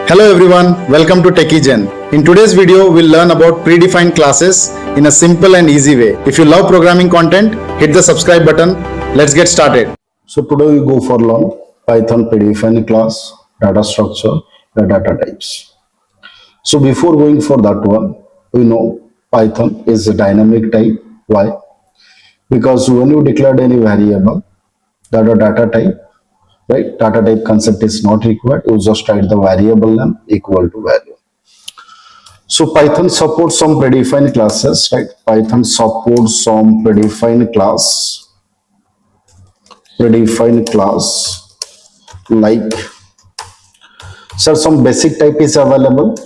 Hello everyone, welcome to TechieGen. In today's video, we'll learn about predefined classes in a simple and easy way. If you love programming content, hit the subscribe button. Let's get started. So today we go for learn Python predefined class, data structure, the data types. So before going for that one, we know Python is a dynamic type. Why? Because when you declared any variable, that a data type, right? Data type concept is not required. You just write the variable name equal to value. So Python supports some predefined classes, right? Python supports some predefined class like, so some basic type is available.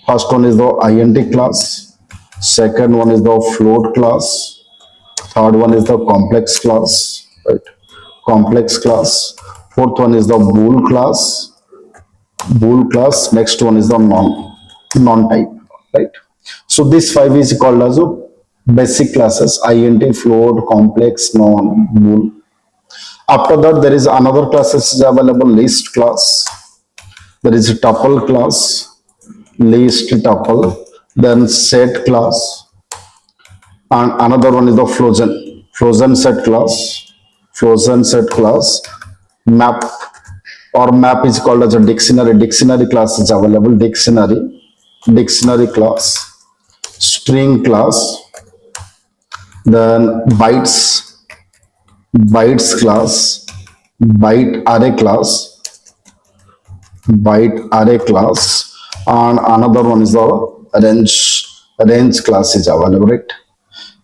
First one is the int class, second one is the float class, third one is the complex class, right? Complex class. Fourth one is the bool class. Next one is the non type, right? So this five is called as a basic classes: int, float, complex, non, bool. After that, there is another classes is available: list class. There is a tuple class, list tuple, then set class, and another one is the frozen set class, map or map is called as a dictionary class is available, dictionary class, string class, then bytes class, byte array class, and another one is the range class is available, right?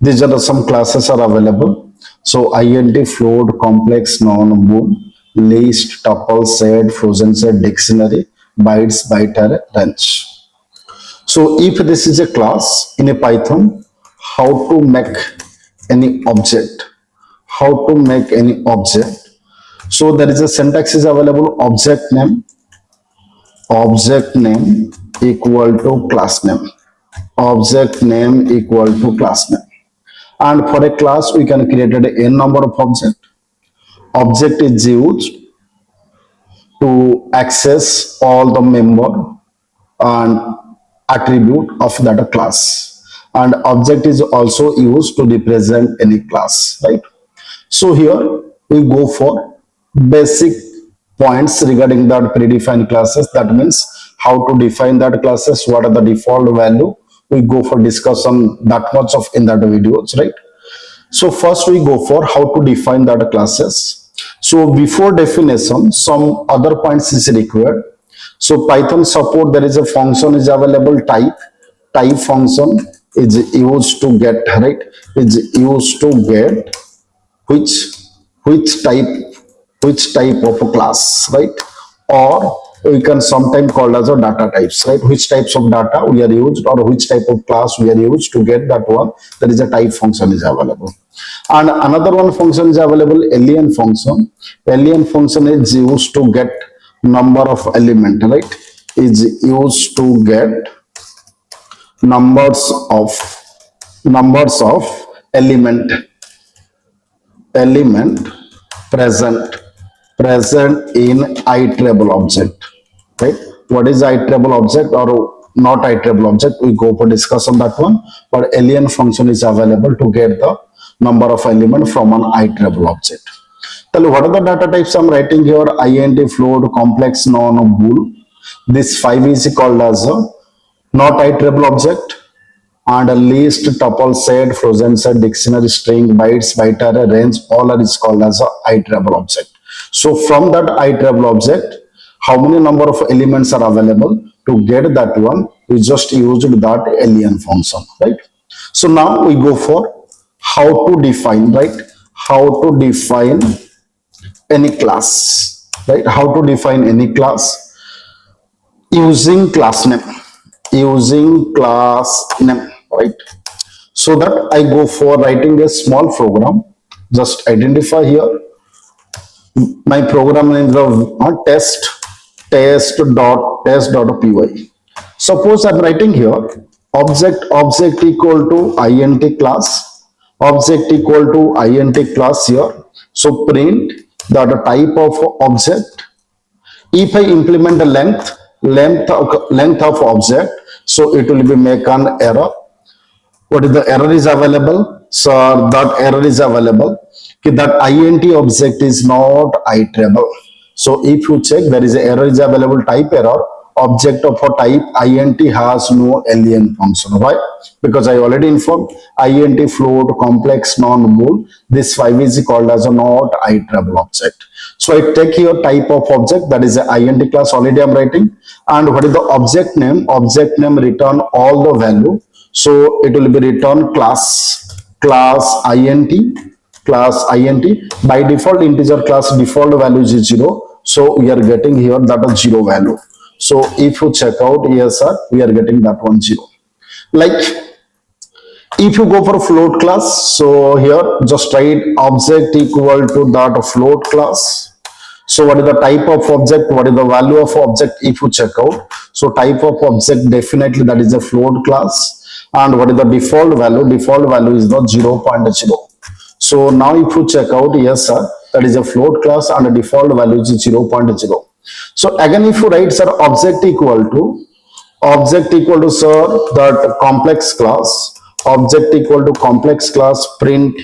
These are some classes are available. So int, float, complex, non, bool, list, tuple, set, frozen set, dictionary, byte array, range. So if this is a class in a Python, how to make any object? So there is a syntax is available: object name equal to class name. And for a class, we can create a n number of object. Object is used to access all the member and attribute of that class. And object is also used to represent any class, right? So here we go for basic points regarding that predefined classes. That means how to define that classes, what are the default value. We go for discussion that much of in that videos, right? So first we go for how to define that classes. So before definition, some other points is required. So Python support, there is a function is available, type function is used to get, right? Is used to get which type of a class, right? Or we can sometimes call as a data types, right? Which types of data we are used, or which type of class we are used to get that one. There is a type function is available. And another one function is available, alien function. Alien function is used to get number of element, right? Is used to get numbers of element present in iterable object, right? What is iterable object or not iterable object? We go for discuss on that one. But alien function is available to get the number of element from an iterable object. Tell what are the data types I'm writing here? int, float, complex, non, bool. This five is called as a not iterable object. And a list, tuple, set, frozen set, dictionary, string, bytes, byte array, range, all are is called as a iterable object. So from that iterable object, how many number of elements are available? To get that one, we just used that alien function, right? So now we go for how to define, right? How to define any class, right? How to define any class using class name, right? So that I go for writing a small program. Just identify here. My program name is test.py. Suppose I'm writing here object equal to int class, here. So print the type of object. If I implement the length, length of object, so it will be make an error. What is the error is available? So that error is available that int object is not iterable. So if you check, there is a error is available, type error, object of a type int has no len function. Why? Because I already informed, int float complex non-bool, this 5 is called as a not iterable object. So I take here type of object, that is a int class, already I'm writing. And what is the object name? Object name return all the value, so it will be return int, class int. By default integer class default value is 0, so we are getting here that is 0 value. So if you check out here, sir, we are getting that one 0. Like if you go for a float class, so here just write object equal to that float class. So what is the type of object? What is the value of object? If you check out, so type of object definitely that is a float class. And what is the default value? Default value is the 0.0. So now if you check out, yes sir, that is a float class and the default value is 0.0. So again, if you write, sir, object equal to sir that complex class, object equal to complex class, print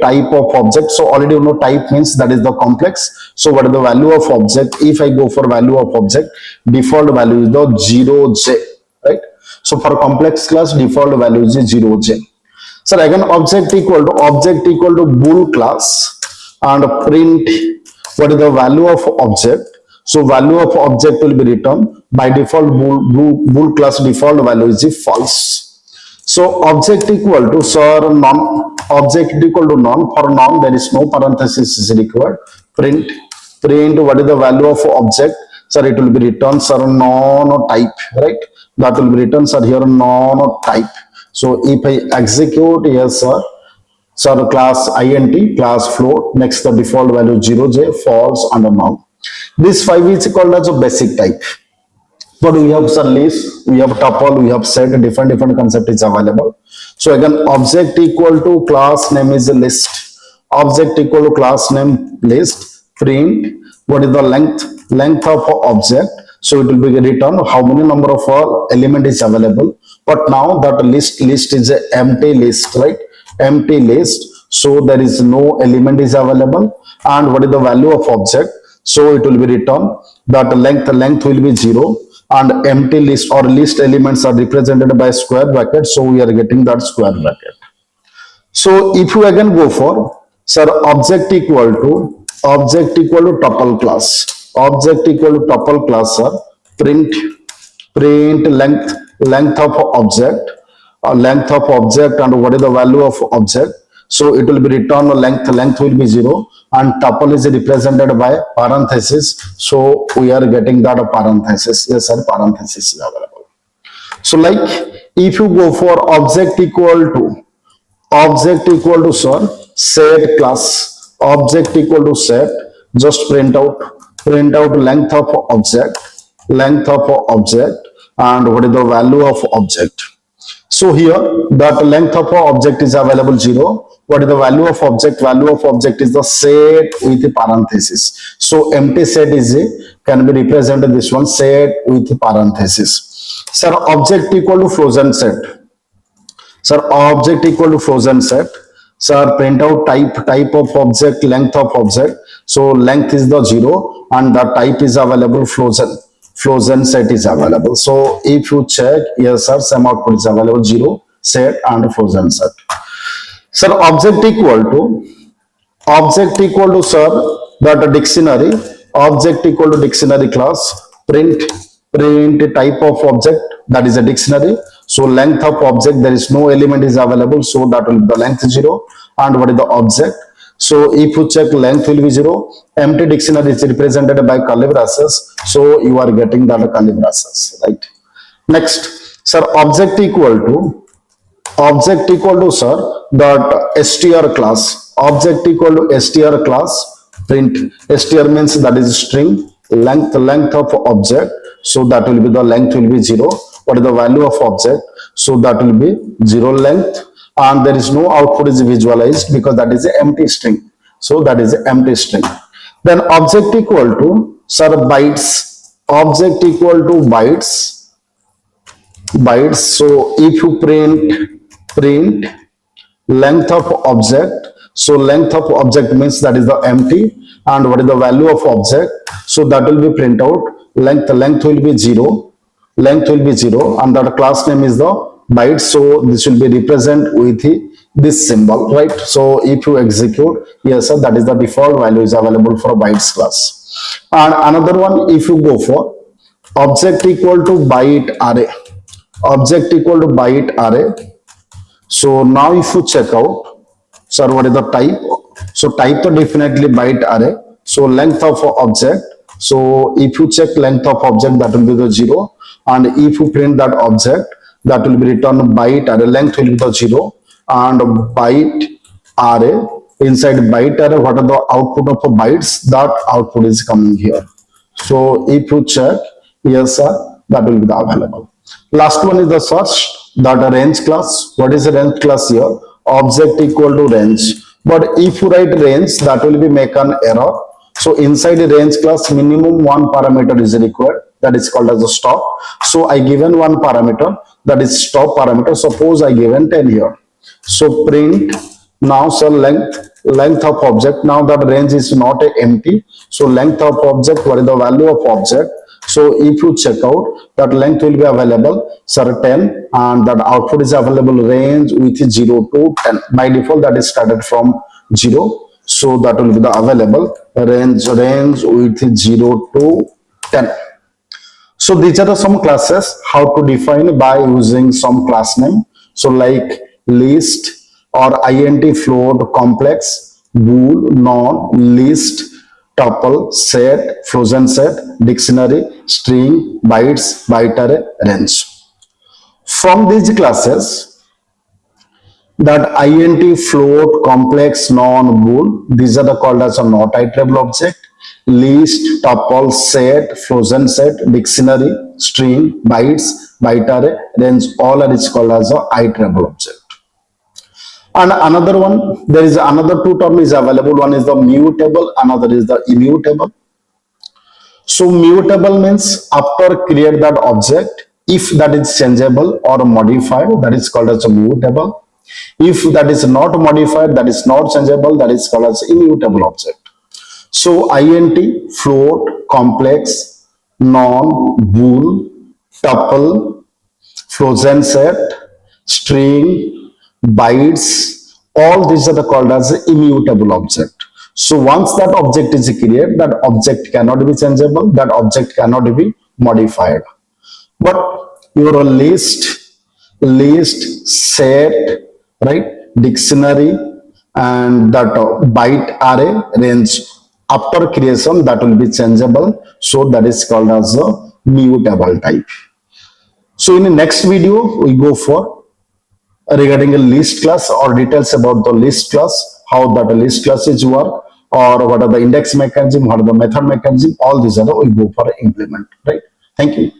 type of object. So already you know type means that is the complex. So what is the value of object? If I go for value of object, default value is the 0j, right? So for complex class, default value is 0j. So again, object equal to bool class and print what is the value of object. So value of object will be returned by default. Bool class default value is false. So object equal to sir non, object equal to non, for non there is no parenthesis is required. Print what is the value of object? Sir, it will be returned sir non type, right? That will be written sir here non type. So if I execute, yes sir, class int, class float, next the default value 0j, false and null. This 5 is called as a basic type. But we have some list, we have tuple, we have set, different concept is available. So again, object equal to class name is a list. Object equal to class name list. Print what is the length of object. So it will be returned how many number of element is available. But now that list is a empty list, right? Empty list. So there is no element is available. And what is the value of object? So it will be returned that length will be 0. And empty list or list elements are represented by square bracket, so we are getting that square bracket. So if you again go for sir object equal to tuple class, object equal to tuple class, sir, print length of object, and what is the value of object. So it will be returned length will be 0 and tuple is represented by parenthesis. So we are getting that parenthesis. Yes sir, parenthesis is available. So like if you go for object equal to sir set class, object equal to set, just print out length of object and what is the value of object. So here that length of object is available 0. What is the value of object? Value of object is the set with the parenthesis. So empty set is can be represented this one, set with parenthesis. Sir, object equal to frozen set. Sir, object equal to frozen set. Sir, print out type of object, length of object. So length is the 0 and the type is available frozen set is available. So if you check, yes sir, same output is available 0, set and frozen set. Sir, object equal to sir that dictionary, object equal to dictionary class, print type of object, that is a dictionary. So length of object, there is no element is available, so that will be the length 0. And what is the object? So if you check, length will be 0. Empty dictionary is represented by curly braces, so you are getting that curly braces, right? Next, sir, object equal to sir dot str class, object equal to str class, print str means that is string, length of object, so that will be the length will be 0. What is the value of object? So that will be 0 length, and there is no output is visualized because that is an empty string. So that is an empty string. Then object equal to sir bytes, object equal to bytes. So if you print length of object, so length of object means that is the empty, and what is the value of object, so that will be print out. Length will be 0, and that class name is the byte, so this will be represent with this symbol, right? So if you execute, yes sir, that is the default value is available for bytes class. And another one, if you go for object equal to byte array, so now if you check out, sir, what is the type? So type to definitely byte array. So length of object. So if you check length of object, that will be the 0. And if you print that object, that will be returned byte array. Length will be the 0. And byte array. Inside byte array, what are the output of bytes? That output is coming here. So if you check, yes sir, that will be the available. Last one is the search, that a range class. What is a range class here? Object equal to range. But if you write range, that will be make an error. So inside the range class, minimum one parameter is required. That is called as a stop. So I given one parameter, that is stop parameter. Suppose I given 10 here. So print now, so length of object. Now that range is not a empty. So length of object, what is the value of object? So if you check out, that length will be available, sir, 10, and that output is available range with 0 to 10. By default, that is started from 0. So that will be the available range with 0 to 10. So these are some classes how to define by using some class name. So like list or int float, complex, bool, non, list, tuple, set, frozen set, dictionary, string, bytes, byte array, range. From these classes, that int float, complex, non, bool, these are the called as a not iterable object. List, tuple, set, frozen set, dictionary, string, bytes, byte array, range, all are is called as a iterable object. And another one, there is another two term is available. One is the mutable, another is the immutable. So mutable means after create that object, if that is changeable or modified, that is called as a mutable. If that is not modified, that is not changeable, that is called as immutable object. So int, float, complex, non, bool, tuple, frozen set, string, bytes, all these are called as immutable object. So once that object is created, that object cannot be changeable, that object cannot be modified. But your list, set, right, dictionary, and that byte array, range, after creation that will be changeable. So that is called as a mutable type. So in the next video, we go for regarding a list class or details about the list class, how that list classes work, or what are the index mechanism, what are the method mechanism, all these are we go for implement, right? Thank you.